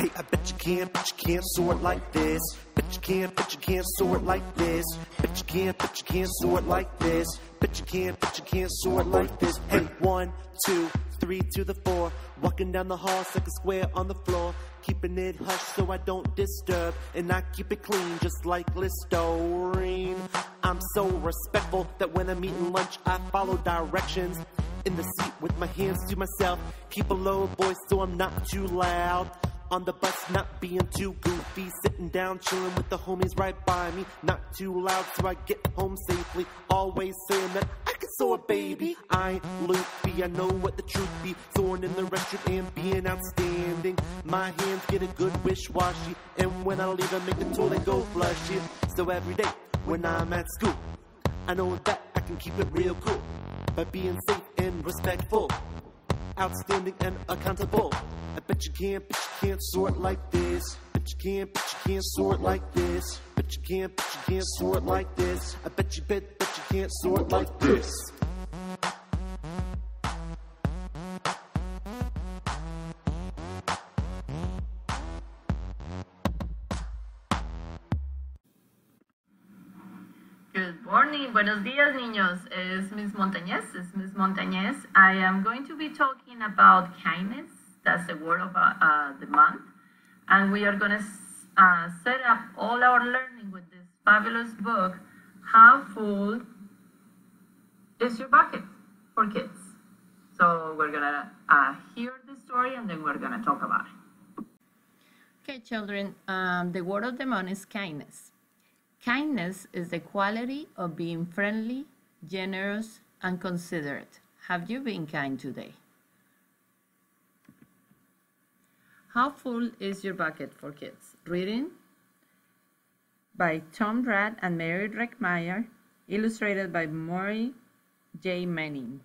Hey, I bet you can't sort like this. Bet you can't sort like this. Bet you can't sort like this. Bet you can't sort like this. Hey, 1, 2, 3 to the 4. Walking down the hall, like a square on the floor. Keeping it hush so I don't disturb. And I keep it clean just like Listerine. I'm so respectful that when I'm eating lunch, I follow directions. In the seat with my hands to myself. Keep a low voice so I'm not too loud. On the bus, not being too goofy. Sitting down, chilling with the homies right by me. Not too loud so I get home safely. Always saying that I can sew a baby. I ain't loopy, I know what the truth be. Soaring in the restroom and being outstanding. My hands get a good wish-washy. And when I leave, I make the toilet go flushy. So every day when I'm at school, I know that I can keep it real cool. By being safe and respectful, outstanding and accountable. I bet you can't sort like this. Bet you can't sort like this. Bet you can't sort like this. I bet you can't sort like this. Good morning, buenos días, niños. Es Miss Montañez. I am going to be talking about kindness. That's the word of the month. And we are going to set up all our learning with this fabulous book, How Full is Your Bucket for Kids. So we're going to hear the story and then we're going to talk about it. Okay, children, the word of the month is kindness. Kindness is the quality of being friendly, generous, and considerate. Have you been kind today? How Full is Your Bucket for Kids? Reading by Tom Rath and Mary Reckmeyer, illustrated by Maury J. Manning.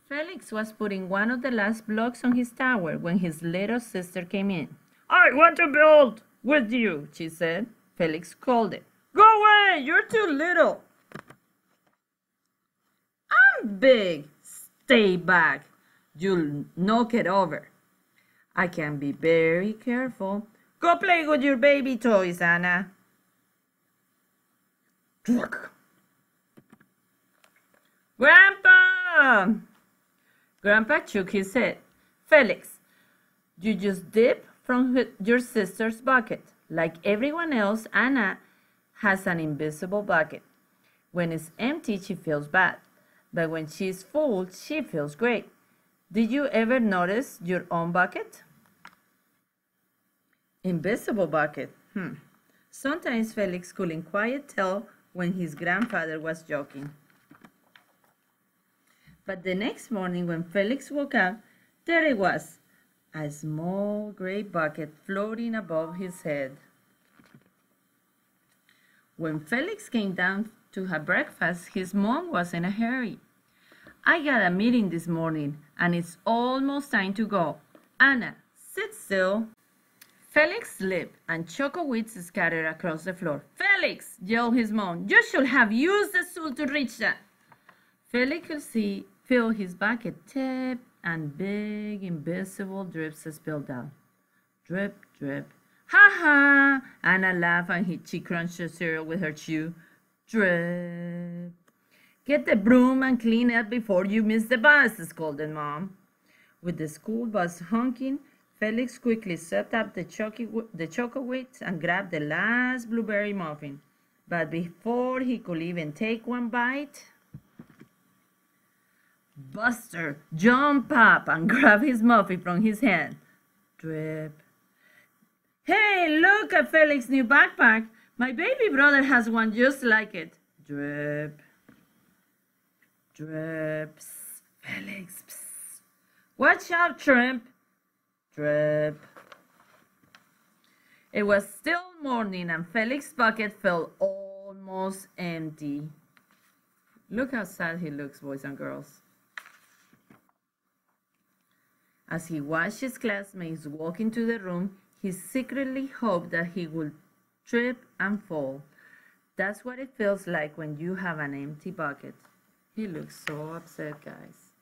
Felix was putting one of the last blocks on his tower when his little sister came in. "I want to build with you," she said. Felix scolded. "Go away, you're too little." "I'm big." "Stay back. You'll knock it over." "I can be very careful." "Go play with your baby toys, Anna." "Grandpa!" Grandpa shook his head. "Felix, you just dip from your sister's bucket. Like everyone else, Anna has an invisible bucket. When it's empty, she feels bad. But when she's full, she feels great. Did you ever notice your own bucket?" Invisible bucket. Sometimes Felix couldn't quite tell when his grandfather was joking. But the next morning when Felix woke up, there it was, a small gray bucket floating above his head. When Felix came down to have breakfast, his mom was in a hurry. "I got a meeting this morning, and it's almost time to go. Anna, sit still." Felix slipped, and chocolate scattered across the floor. "Felix!" yelled his mom. "You should have used the stool to reach that." Felix could feel his bucket tip, and big invisible drips spilled out. Drip, drip. "Ha ha!" Anna laughed and she crunched the cereal with her chew. Drip. "Get the broom and clean up before you miss the bus," scolded Mom. With the school bus honking, Felix quickly set up the chocolate and grabbed the last blueberry muffin. But before he could even take one bite, Buster jumped up and grabbed his muffin from his hand. Drip. "Hey, look at Felix's new backpack. My baby brother has one just like it." Drip. Drip. Psst. Felix. Psst. "Watch out, Shrimp." Drip. It was still morning and Felix's bucket felt almost empty. Look how sad he looks, boys and girls. As he watched his classmates walk into the room, he secretly hoped that he would trip and fall. That's what it feels like when you have an empty bucket. He looks so upset, guys.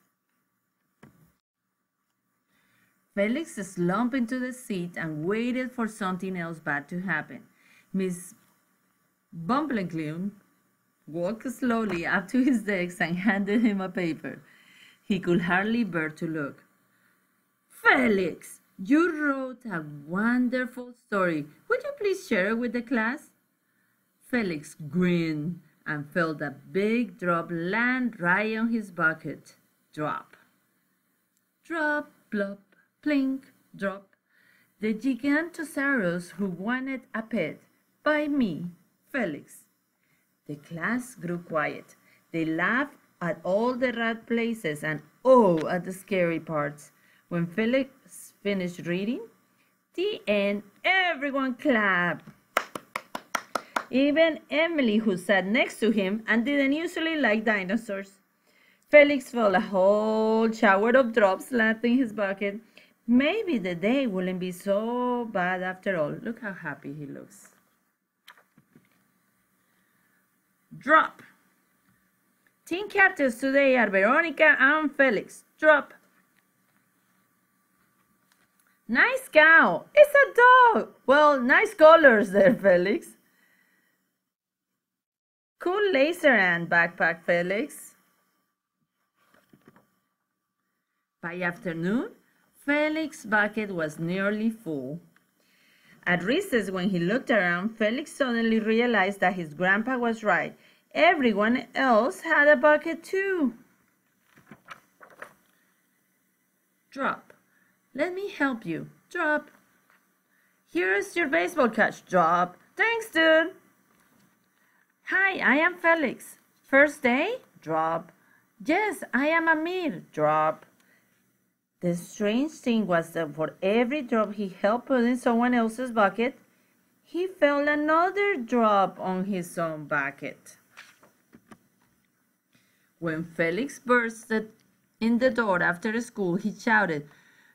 Felix slumped into the seat and waited for something else bad to happen. Miss Bumbleclune walked slowly up to his desk and handed him a paper. He could hardly bear to look. Felix, you wrote a wonderful story. Would you please share it with the class? Felix grinned and felt a big drop land right on his bucket. Drop. Drop, plop, plink, drop. The Gigantosaurus who wanted a pet by me, Felix. The class grew quiet. They laughed at all the rat places and oh at the scary parts. When Felix finished reading, the end, everyone clapped. Even Emily, who sat next to him and didn't usually like dinosaurs. Felix felt a whole shower of drops landing in his bucket. Maybe the day wouldn't be so bad after all. Look how happy he looks. Drop. Team captains today are Veronica and Felix. Drop. Nice cow. It's a dog. Well, nice colors there, Felix. Cool laser ant backpack, Felix. By afternoon, Felix's bucket was nearly full. At recess, when he looked around, Felix suddenly realized that his grandpa was right. Everyone else had a bucket too. Drop. Let me help you. Drop. Here's your baseball catch. Drop. Thanks, dude. Hi, I am Felix. First day? Drop. Yes, I am Amir. Drop. The strange thing was that for every drop he helped put in someone else's bucket, he felt another drop on his own bucket. When Felix burst in the door after school, he shouted,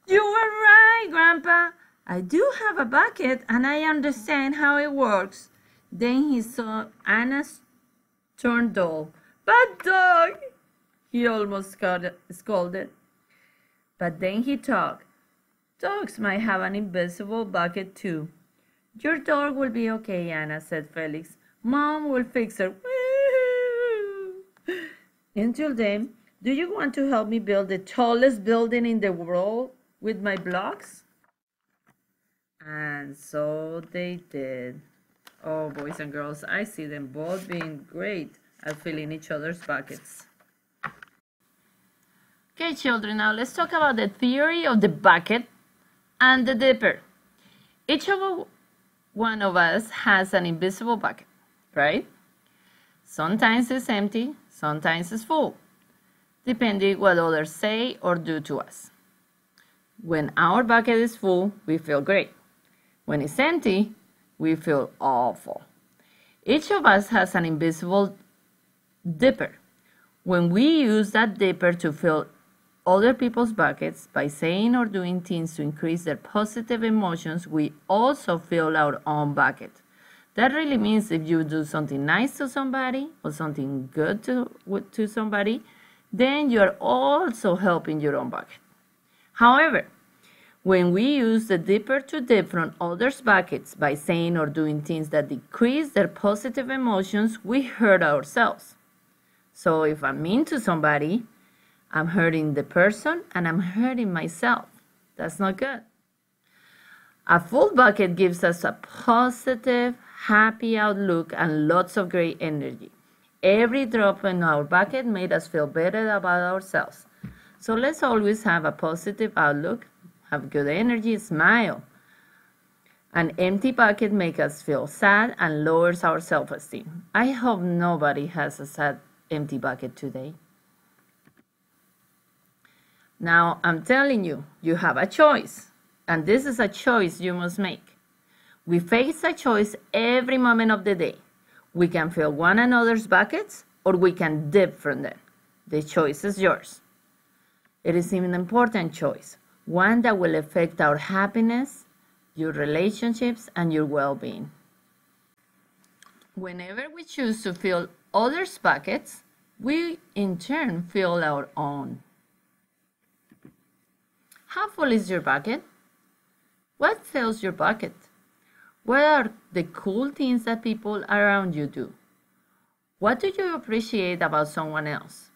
"You were right, Grandpa. I do have a bucket and I understand how it works." Then he saw Anna's turned doll. "Bad dog!" he almost scolded. But then he talked. "Dogs might have an invisible bucket too." "Your dog will be okay, Anna," said Felix. "Mom will fix her." Woo! Until then, do you want to help me build the tallest building in the world with my blocks? And so they did. Oh, boys and girls, I see them both being great at filling each other's buckets. Okay, children, now let's talk about the theory of the bucket and the dipper. Each one of us has an invisible bucket, right? Sometimes it's empty, sometimes it's full, depending what others say or do to us. When our bucket is full, we feel great. When it's empty, we feel awful. Each of us has an invisible dipper. When we use that dipper to fill other people's buckets by saying or doing things to increase their positive emotions, we also fill our own bucket. That really means if you do something nice to somebody or something good to somebody, then you're also helping your own bucket. However, when we use the dipper to dip from others' buckets by saying or doing things that decrease their positive emotions, we hurt ourselves. So if I'm mean to somebody, I'm hurting the person and I'm hurting myself. That's not good. A full bucket gives us a positive, happy outlook and lots of great energy. Every drop in our bucket made us feel better about ourselves. So let's always have a positive outlook, have good energy, smile. An empty bucket makes us feel sad and lowers our self-esteem. I hope nobody has a sad, empty bucket today. Now, I'm telling you, you have a choice, and this is a choice you must make. We face a choice every moment of the day. We can fill one another's buckets, or we can dip from them. The choice is yours. It is an important choice, one that will affect our happiness, your relationships, and your well-being. Whenever we choose to fill others' buckets, we in turn fill our own. How full is your bucket? What fills your bucket? What are the cool things that people around you do? What do you appreciate about someone else?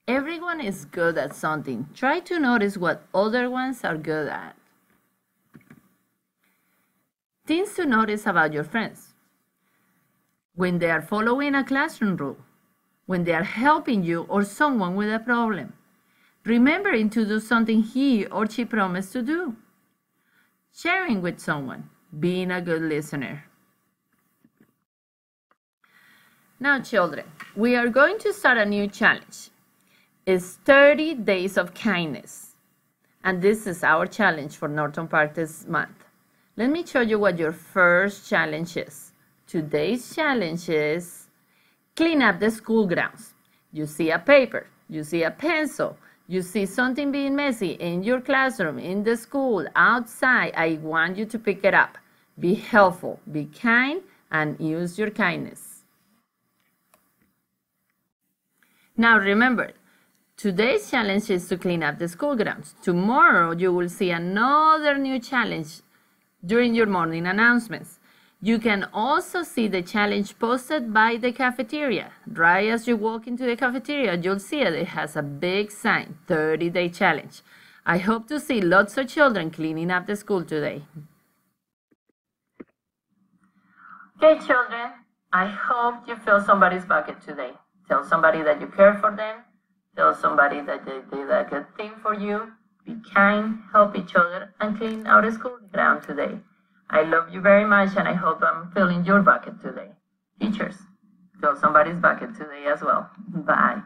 Everyone is good at something. Try to notice what other ones are good at. Things to notice about your friends. When they are following a classroom rule. When they are helping you or someone with a problem. Remembering to do something he or she promised to do. Sharing with someone. Being a good listener. Now, children, we are going to start a new challenge. It's 30 days of kindness. And this is our challenge for Norton Park this month. Let me show you what your first challenge is. Today's challenge is clean up the school grounds. You see a paper, you see a pencil, you see something being messy in your classroom, in the school, outside. I want you to pick it up. Be helpful, be kind, and use your kindness. Now remember, today's challenge is to clean up the school grounds. Tomorrow you will see another new challenge during your morning announcements. You can also see the challenge posted by the cafeteria. Right as you walk into the cafeteria, you'll see it. It has a big sign, 30-day challenge. I hope to see lots of children cleaning up the school today. Okay, children, I hope you fill somebody's bucket today. Tell somebody that you care for them. Tell somebody that they did a good thing for you. Be kind, help each other, and clean our school ground today. I love you very much, and I hope I'm filling your bucket today. Teachers, fill somebody's bucket today as well. Bye.